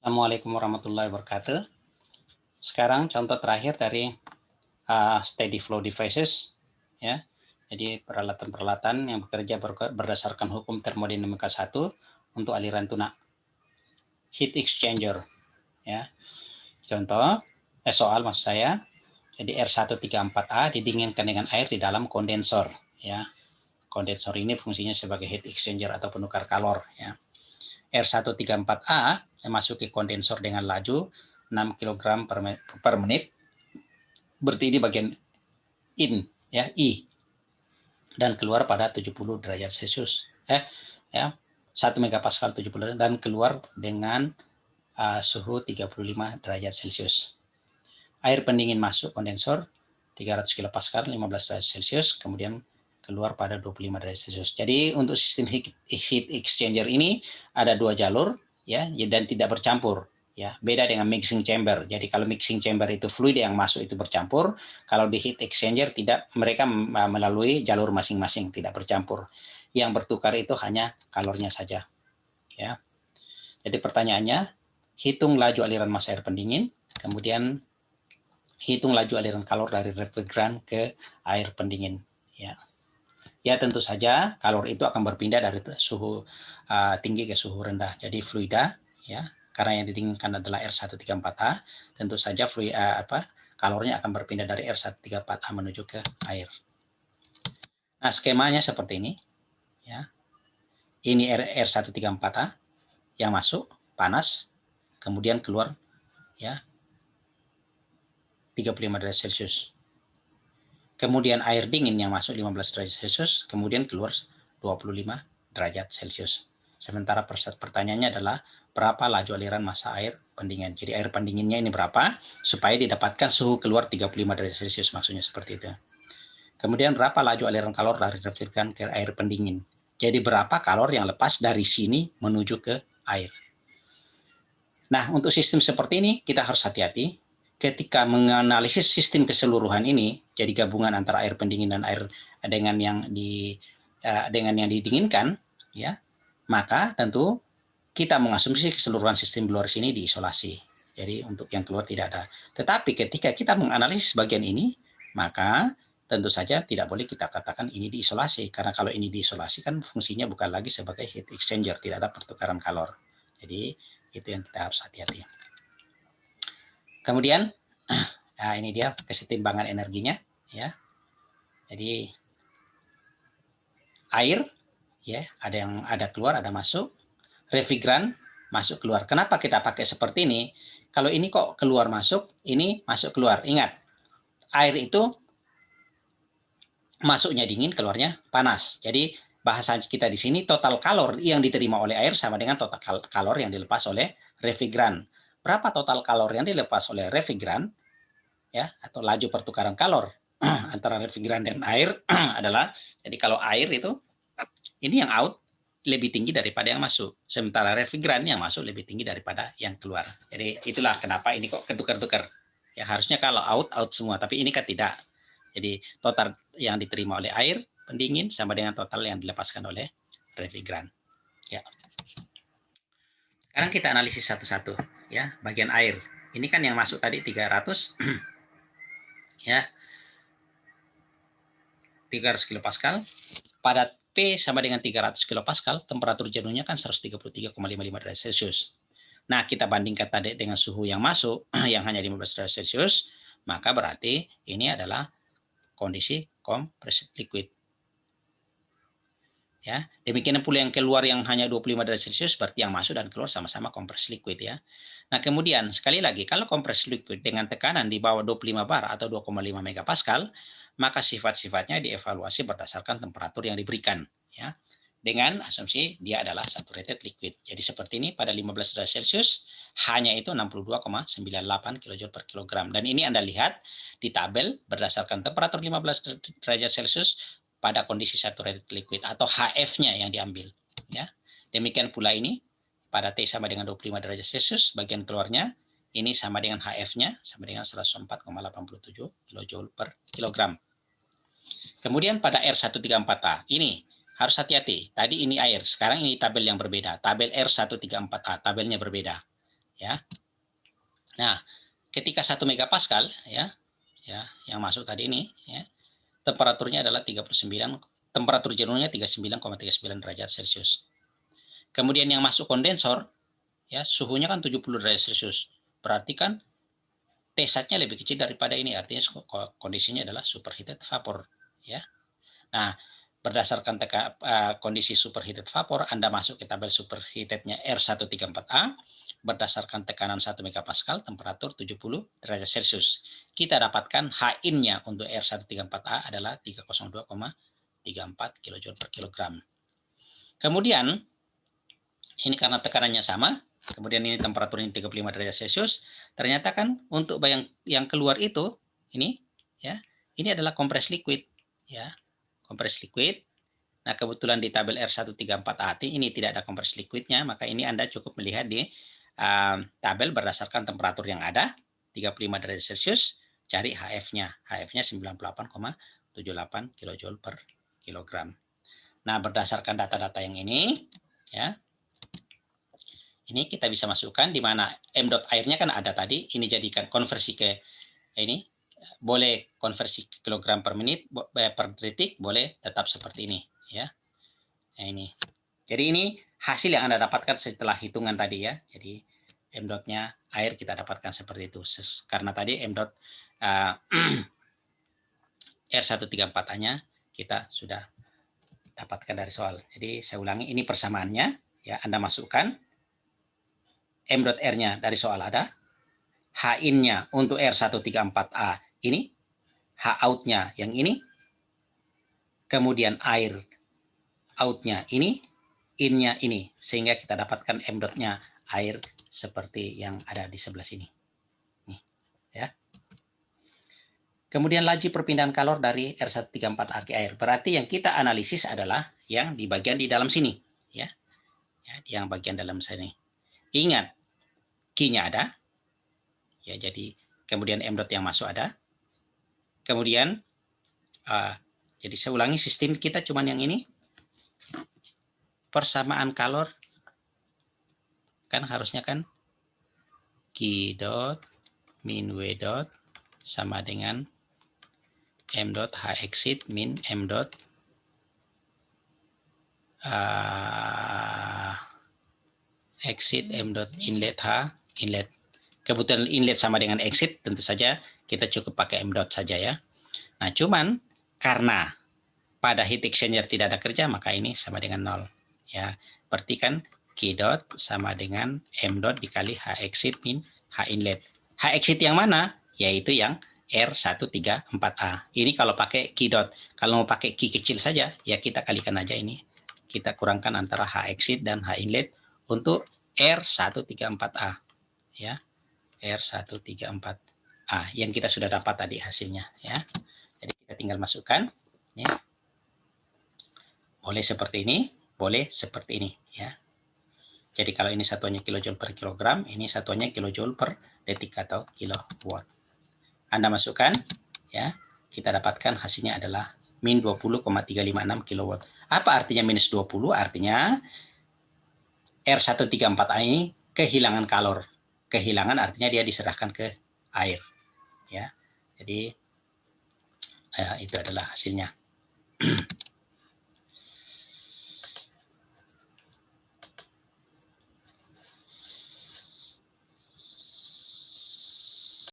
Assalamualaikum warahmatullahi wabarakatuh. Sekarang contoh terakhir dari steady flow devices, ya. Jadi peralatan-peralatan yang bekerja berdasarkan hukum termodinamika 1 untuk aliran tunak. Heat exchanger, ya. Contoh, soal maksud saya, jadi R134A didinginkan dengan air di dalam kondensor, ya. Kondensor ini fungsinya sebagai heat exchanger atau penukar kalor, ya. R134A memasuki kondensor dengan laju 6 kg per menit, berarti ini bagian in, ya, I, dan keluar pada 70 derajat Celcius. Ya, 1 megapascal 70 dan keluar dengan suhu 35 derajat Celcius. Air pendingin masuk kondensor 300 kilopascal 15 derajat Celcius, kemudian keluar pada 25 derajat Celcius. Jadi untuk sistem heat exchanger ini ada 2 jalur, ya, dan tidak bercampur, ya. Beda dengan mixing chamber. Jadi kalau mixing chamber itu fluid yang masuk itu bercampur, kalau di heat exchanger tidak, mereka melalui jalur masing-masing, tidak bercampur. Yang bertukar itu hanya kalornya saja, ya. Jadi pertanyaannya, hitung laju aliran massa air pendingin, kemudian hitung laju aliran kalor dari refrigeran ke air pendingin, ya. Ya, tentu saja kalor itu akan berpindah dari suhu tinggi ke suhu rendah. Jadi fluida, ya, karena yang didinginkan adalah R134A, tentu saja kalornya akan berpindah dari R134A menuju ke air. Nah, skemanya seperti ini, ya. Ini R134A yang masuk panas, kemudian keluar, ya, 35 derajat Celcius. Kemudian air dingin yang masuk 15 derajat Celcius, kemudian keluar 25 derajat Celcius. Sementara pertanyaannya adalah berapa laju aliran massa air pendingin. Jadi air pendinginnya ini berapa supaya didapatkan suhu keluar 35 derajat Celcius, maksudnya seperti itu. Kemudian berapa laju aliran kalor dari refrigeran ke air pendingin. Jadi berapa kalor yang lepas dari sini menuju ke air. Nah, untuk sistem seperti ini kita harus hati-hati. Ketika menganalisis sistem keseluruhan ini, jadi gabungan antara air pendingin dan air dengan yang didinginkan, ya, maka tentu kita mengasumsi keseluruhan sistem di luar sini diisolasi. Jadi untuk yang keluar tidak ada. Tetapi ketika kita menganalisis bagian ini, maka tentu saja tidak boleh kita katakan ini diisolasi, karena kalau ini diisolasi kan fungsinya bukan lagi sebagai heat exchanger, tidak ada pertukaran kalor. Jadi itu yang kita harus hati-hati. Kemudian, nah ini dia kesetimbangan energinya, ya. Jadi air, ya, ada keluar, ada masuk. Refrigeran masuk keluar. Kenapa kita pakai seperti ini? Kalau ini kok keluar masuk, ini masuk keluar. Ingat, air itu masuknya dingin, keluarnya panas. Jadi bahasa kita di sini total kalor yang diterima oleh air sama dengan total kalor yang dilepas oleh refrigeran. Berapa total kalor yang dilepas oleh refrigeran, ya, atau laju pertukaran kalor antara refrigeran dan air adalah, jadi kalau air itu ini yang out lebih tinggi daripada yang masuk, sementara refrigeran yang masuk lebih tinggi daripada yang keluar. Jadi itulah kenapa ini kok ketukar-tukar. Ya harusnya kalau out semua, tapi ini kan tidak. Jadi total yang diterima oleh air pendingin sama dengan total yang dilepaskan oleh refrigeran. Ya. Sekarang kita analisis satu-satu, ya, bagian air. Ini kan yang masuk tadi 300 ya. 300 kilopascal. Pada P sama dengan 300 kilopascal, temperatur jenuhnya kan 133,55 derajat Celcius. Nah, kita bandingkan tadi dengan suhu yang masuk yang hanya 15 derajat Celcius, maka berarti ini adalah kondisi compressed liquid. Ya, demikian pula yang keluar yang hanya 25 derajat Celcius, berarti yang masuk dan keluar sama-sama compressed liquid, ya. Nah, kemudian sekali lagi kalau compressed liquid dengan tekanan di bawah 25 bar atau 2,5 megapascal, maka sifat-sifatnya dievaluasi berdasarkan temperatur yang diberikan, ya. Dengan asumsi dia adalah saturated liquid. Jadi seperti ini pada 15 derajat Celcius hanya itu 62,98 kJ per kilogram. Dan ini Anda lihat di tabel berdasarkan temperatur 15 derajat Celcius pada kondisi saturated liquid atau HF-nya yang diambil, ya. Demikian pula ini pada T sama dengan 25 derajat Celcius, bagian keluarnya ini sama dengan HF-nya sama dengan 104,87 kJ per kilogram. Kemudian pada R134A ini harus hati-hati. Tadi ini air, sekarang ini tabel yang berbeda. Tabel R134A, tabelnya berbeda. ya. Nah, ketika 1 megapascal ya, yang masuk tadi ini ya, temperaturnya adalah 39, temperatur jenuhnya 39,39 derajat Celcius. Kemudian yang masuk kondensor ya, suhunya kan 70 derajat Celcius. Berarti kan T-sat-nya lebih kecil daripada ini, artinya kondisinya adalah superheated vapor ya. Nah, berdasarkan kondisi superheated vapor, Anda masuk ke tabel superheatednya R134A, berdasarkan tekanan 1 megapascal, temperatur 70 derajat Celcius. Kita dapatkan H-in-nya untuk R134A adalah 302,34 kJ per kilogram. Kemudian, ini karena tekanannya sama, kemudian ini temperaturnya 35 derajat Celcius, ternyata kan untuk yang keluar itu, ini ya, ini adalah kompres liquid ya. Kompres liquid. Nah, kebetulan di tabel R134A ini tidak ada kompres liquidnya, maka ini Anda cukup melihat di tabel berdasarkan temperatur yang ada, 35 derajat Celcius, cari HF-nya. HF-nya 98,78 kJ per kilogram. Nah, berdasarkan data-data yang ini, ya, ini kita bisa masukkan di mana M dot airnya kan ada tadi, ini jadikan konversi ke ini, boleh konversi kilogram per menit, per detik, boleh tetap seperti ini ya. Nah, ini. Jadi ini hasil yang Anda dapatkan setelah hitungan tadi ya. Jadi M dot-nya air kita dapatkan seperti itu. Karena tadi M dot R134A-nya kita sudah dapatkan dari soal. Jadi saya ulangi, ini persamaannya ya, Anda masukkan M dot R-nya dari soal ada, H-in-nya untuk R134A ini, H-out-nya yang ini, kemudian air out-nya ini, in-nya ini, sehingga kita dapatkan M dot-nya air seperti yang ada di sebelah sini. Nih, ya. Kemudian laju perpindahan kalor dari R134A ke air. Berarti yang kita analisis adalah yang di bagian di dalam sini, ya. Yang bagian dalam sini. Ingat, Q-nya ada, ya, jadi kemudian M dot yang masuk ada. Kemudian jadi saya ulangi, sistem kita cuman yang ini. Persamaan kalor kan harusnya kan Q dot min W dot sama dengan M dot H exit min M dot exit M dot inlet H inlet. Kebetulan inlet sama dengan exit, tentu saja kita cukup pakai M dot saja ya. Nah, cuman karena pada heat exchanger tidak ada kerja, maka ini sama dengan 0 ya. Berarti kan Q dot sama dengan M dot dikali H exit min H inlet. H exit yang mana? Yaitu yang R134A. Ini kalau pakai Q dot. Kalau mau pakai Q kecil saja, ya kita kalikan aja ini. Kita kurangkan antara H exit dan H inlet untuk R134A. Ya, R134A. Yang kita sudah dapat tadi hasilnya. Ya. Jadi kita tinggal masukkan. Ya. Boleh seperti ini, boleh seperti ini. Ya. Jadi kalau ini satuannya kilojoule per kilogram, ini satuannya kilojoule per detik atau kilowatt. Anda masukkan, ya, kita dapatkan hasilnya adalah min 20,356 kilowatt. Apa artinya minus 20? Artinya R134A ini kehilangan kalor. Kehilangan artinya dia diserahkan ke air. Ya, jadi itu adalah hasilnya.